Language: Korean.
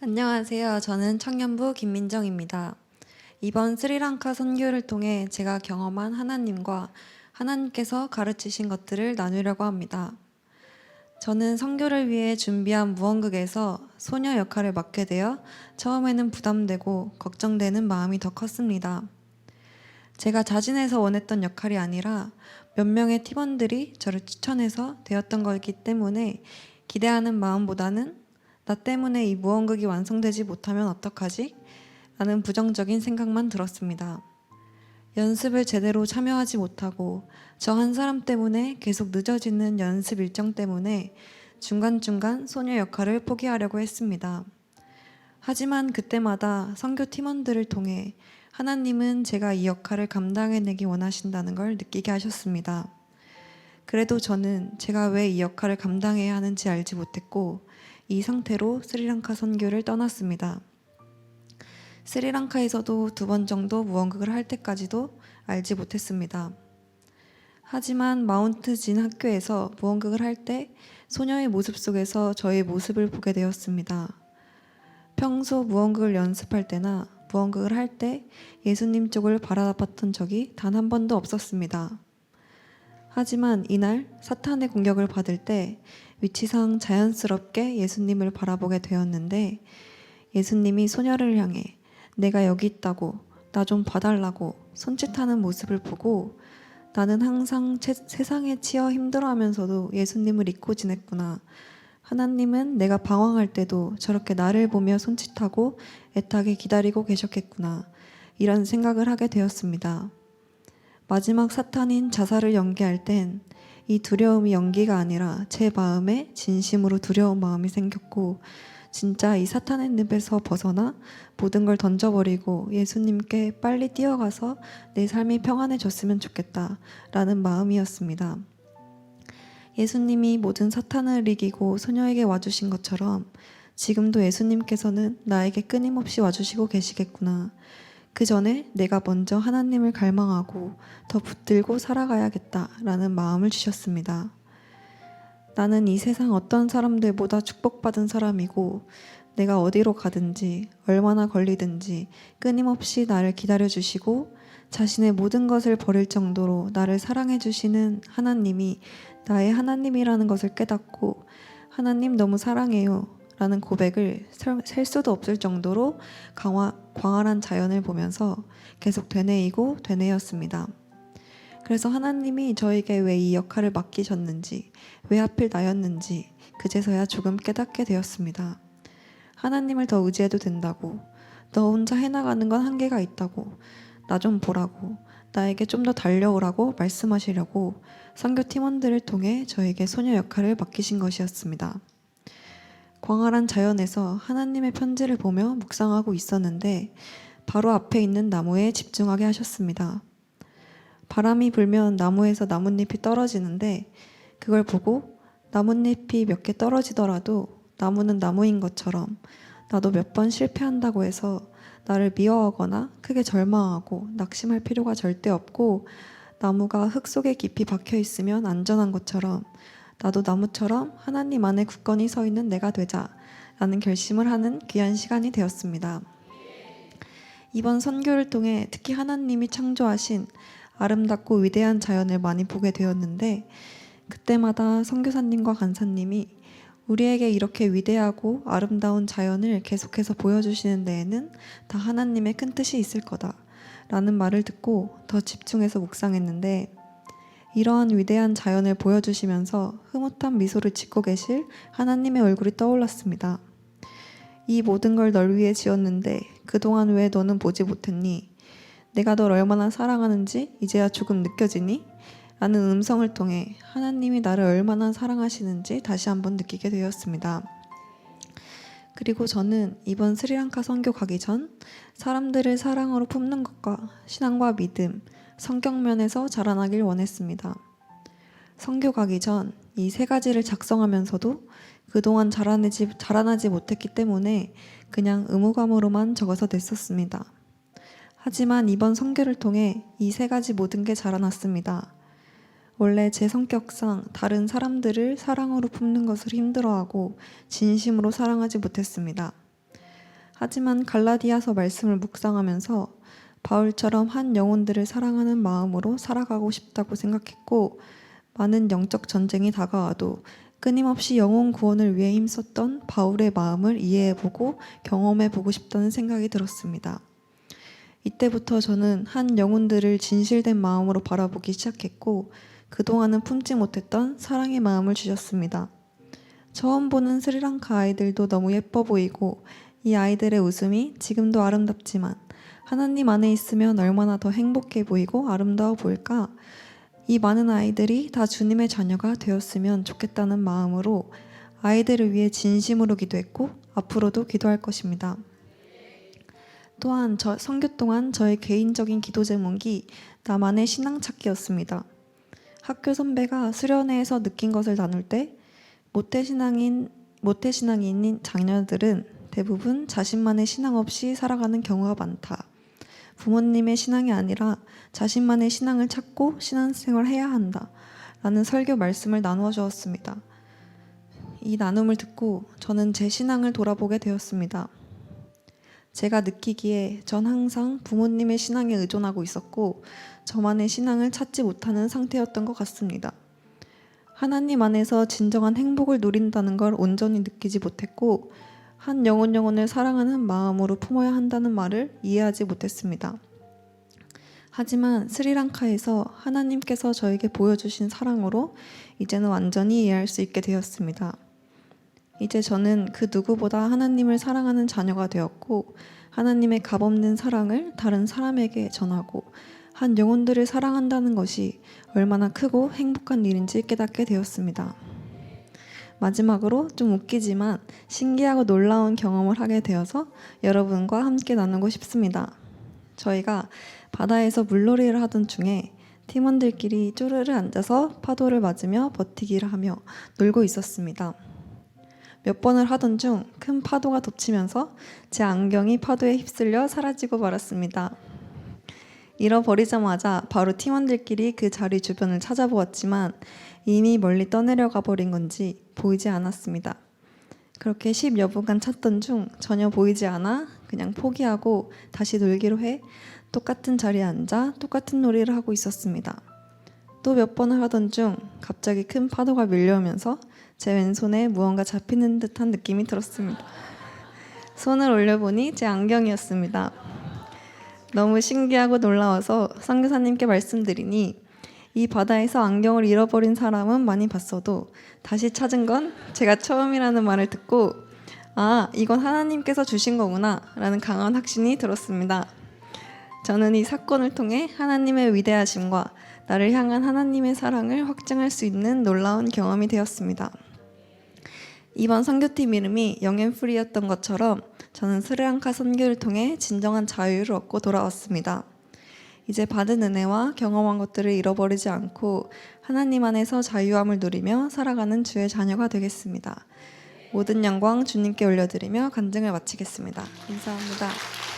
안녕하세요. 저는 청년부 김민정입니다. 이번 스리랑카 선교를 통해 제가 경험한 하나님과 하나님께서 가르치신 것들을 나누려고 합니다. 저는 선교를 위해 준비한 무언극에서 소녀 역할을 맡게 되어 처음에는 부담되고 걱정되는 마음이 더 컸습니다. 제가 자진해서 원했던 역할이 아니라 몇 명의 팀원들이 저를 추천해서 되었던 거기 때문에 기대하는 마음보다는 나 때문에 이 무언극이 완성되지 못하면 어떡하지? 라는 부정적인 생각만 들었습니다. 연습을 제대로 참여하지 못하고 저 한 사람 때문에 계속 늦어지는 연습 일정 때문에 중간중간 소녀 역할을 포기하려고 했습니다. 하지만 그때마다 선교 팀원들을 통해 하나님은 제가 이 역할을 감당해내기 원하신다는 걸 느끼게 하셨습니다. 그래도 저는 제가 왜 이 역할을 감당해야 하는지 알지 못했고 이 상태로 스리랑카 선교를 떠났습니다. 스리랑카에서도 2번 정도 무언극을 할 때까지도 알지 못했습니다. 하지만 마운트 진 학교에서 무언극을 할 때 소녀의 모습 속에서 저의 모습을 보게 되었습니다. 평소 무언극을 연습할 때나 무언극을 할 때 예수님 쪽을 바라봤던 적이 단 한 번도 없었습니다. 하지만 이날 사탄의 공격을 받을 때 위치상 자연스럽게 예수님을 바라보게 되었는데 예수님이 소녀를 향해 내가 여기 있다고 나 좀 봐달라고 손짓하는 모습을 보고 나는 항상 세상에 치여 힘들어하면서도 예수님을 잊고 지냈구나. 하나님은 내가 방황할 때도 저렇게 나를 보며 손짓하고 애타게 기다리고 계셨겠구나. 이런 생각을 하게 되었습니다. 마지막 사탄인 자살을 연기할 땐 이 두려움이 연기가 아니라 제 마음에 진심으로 두려운 마음이 생겼고 진짜 이 사탄의 늪에서 벗어나 모든 걸 던져버리고 예수님께 빨리 뛰어가서 내 삶이 평안해졌으면 좋겠다 라는 마음이었습니다. 예수님이 모든 사탄을 이기고 소녀에게 와주신 것처럼 지금도 예수님께서는 나에게 끊임없이 와주시고 계시겠구나. 그 전에 내가 먼저 하나님을 갈망하고 더 붙들고 살아가야겠다라는 마음을 주셨습니다. 나는 이 세상 어떤 사람들보다 축복받은 사람이고 내가 어디로 가든지 얼마나 걸리든지 끊임없이 나를 기다려주시고 자신의 모든 것을 버릴 정도로 나를 사랑해주시는 하나님이 나의 하나님이라는 것을 깨닫고 하나님 너무 사랑해요 라는 고백을 셀 수도 없을 정도로 광활한 자연을 보면서 계속 되뇌이고 되뇌였습니다. 그래서 하나님이 저에게 왜 이 역할을 맡기셨는지, 왜 하필 나였는지 그제서야 조금 깨닫게 되었습니다. 하나님을 더 의지해도 된다고, 너 혼자 해나가는 건 한계가 있다고, 나 좀 보라고, 나에게 좀 더 달려오라고 말씀하시려고 선교 팀원들을 통해 저에게 소녀 역할을 맡기신 것이었습니다. 광활한 자연에서 하나님의 편지를 보며 묵상하고 있었는데 바로 앞에 있는 나무에 집중하게 하셨습니다. 바람이 불면 나무에서 나뭇잎이 떨어지는데 그걸 보고 나뭇잎이 몇 개 떨어지더라도 나무는 나무인 것처럼 나도 몇 번 실패한다고 해서 나를 미워하거나 크게 절망하고 낙심할 필요가 절대 없고 나무가 흙 속에 깊이 박혀 있으면 안전한 것처럼 나도 나무처럼 하나님 안에 굳건히 서 있는 내가 되자라는 결심을 하는 귀한 시간이 되었습니다. 이번 선교를 통해 특히 하나님이 창조하신 아름답고 위대한 자연을 많이 보게 되었는데 그때마다 선교사님과 간사님이 우리에게 이렇게 위대하고 아름다운 자연을 계속해서 보여주시는 데에는 다 하나님의 큰 뜻이 있을 거다 라는 말을 듣고 더 집중해서 묵상했는데 이러한 위대한 자연을 보여주시면서 흐뭇한 미소를 짓고 계실 하나님의 얼굴이 떠올랐습니다. 이 모든 걸 널 위해 지었는데 그동안 왜 너는 보지 못했니? 내가 널 얼마나 사랑하는지 이제야 조금 느껴지니? 라는 음성을 통해 하나님이 나를 얼마나 사랑하시는지 다시 한번 느끼게 되었습니다. 그리고 저는 이번 스리랑카 선교 가기 전 사람들을 사랑으로 품는 것과 신앙과 믿음, 성격면에서 자라나길 원했습니다. 선교 가기 전 이 3가지를 작성하면서도 그동안 자라나지 못했기 때문에 그냥 의무감으로만 적어서 냈었습니다. 하지만 이번 선교를 통해 이 3가지 모든 게 자라났습니다. 원래 제 성격상 다른 사람들을 사랑으로 품는 것을 힘들어하고 진심으로 사랑하지 못했습니다. 하지만 갈라디아서 말씀을 묵상하면서 바울처럼 한 영혼들을 사랑하는 마음으로 살아가고 싶다고 생각했고, 많은 영적 전쟁이 다가와도 끊임없이 영혼 구원을 위해 힘썼던 바울의 마음을 이해해보고 경험해보고 싶다는 생각이 들었습니다. 이때부터 저는 한 영혼들을 진실된 마음으로 바라보기 시작했고, 그동안은 품지 못했던 사랑의 마음을 주셨습니다. 처음 보는 스리랑카 아이들도 너무 예뻐 보이고, 이 아이들의 웃음이 지금도 아름답지만 하나님 안에 있으면 얼마나 더 행복해 보이고 아름다워 보일까? 이 많은 아이들이 다 주님의 자녀가 되었으면 좋겠다는 마음으로 아이들을 위해 진심으로 기도했고 앞으로도 기도할 것입니다. 또한 선교 동안 저의 개인적인 기도 제목이 나만의 신앙 찾기였습니다. 학교 선배가 수련회에서 느낀 것을 나눌 때 모태신앙인 자녀들은 대부분 자신만의 신앙 없이 살아가는 경우가 많다. 부모님의 신앙이 아니라 자신만의 신앙을 찾고 신앙생활을 해야 한다. 라는 설교 말씀을 나누어 주었습니다. 이 나눔을 듣고 저는 제 신앙을 돌아보게 되었습니다. 제가 느끼기에 전 항상 부모님의 신앙에 의존하고 있었고 저만의 신앙을 찾지 못하는 상태였던 것 같습니다. 하나님 안에서 진정한 행복을 누린다는 걸 온전히 느끼지 못했고 한 영혼을 사랑하는 마음으로 품어야 한다는 말을 이해하지 못했습니다. 하지만 스리랑카에서 하나님께서 저에게 보여주신 사랑으로 이제는 완전히 이해할 수 있게 되었습니다. 이제 저는 그 누구보다 하나님을 사랑하는 자녀가 되었고 하나님의 값없는 사랑을 다른 사람에게 전하고 한 영혼들을 사랑한다는 것이 얼마나 크고 행복한 일인지 깨닫게 되었습니다. 마지막으로 좀 웃기지만 신기하고 놀라운 경험을 하게 되어서 여러분과 함께 나누고 싶습니다. 저희가 바다에서 물놀이를 하던 중에 팀원들끼리 쪼르르 앉아서 파도를 맞으며 버티기를 하며 놀고 있었습니다. 몇 번을 하던 중 큰 파도가 덮치면서 제 안경이 파도에 휩쓸려 사라지고 말았습니다. 잃어버리자마자 바로 팀원들끼리 그 자리 주변을 찾아보았지만 이미 멀리 떠내려가 버린 건지 보이지 않았습니다. 그렇게 10여 분간 찾던 중 전혀 보이지 않아 그냥 포기하고 다시 놀기로 해 똑같은 자리에 앉아 똑같은 놀이를 하고 있었습니다. 또 몇 번을 하던 중 갑자기 큰 파도가 밀려오면서 제 왼손에 무언가 잡히는 듯한 느낌이 들었습니다. 손을 올려보니 제 안경이었습니다. 너무 신기하고 놀라워서 선교사님께 말씀드리니 이 바다에서 안경을 잃어버린 사람은 많이 봤어도 다시 찾은 건 제가 처음이라는 말을 듣고 아, 이건 하나님께서 주신 거구나 라는 강한 확신이 들었습니다. 저는 이 사건을 통해 하나님의 위대하심과 나를 향한 하나님의 사랑을 확증할 수 있는 놀라운 경험이 되었습니다. 이번 선교팀 이름이 영앤프리였던 것처럼 저는 스리랑카 선교를 통해 진정한 자유를 얻고 돌아왔습니다. 이제 받은 은혜와 경험한 것들을 잃어버리지 않고 하나님 안에서 자유함을 누리며 살아가는 주의 자녀가 되겠습니다. 모든 영광 주님께 올려드리며 간증을 마치겠습니다. 감사합니다.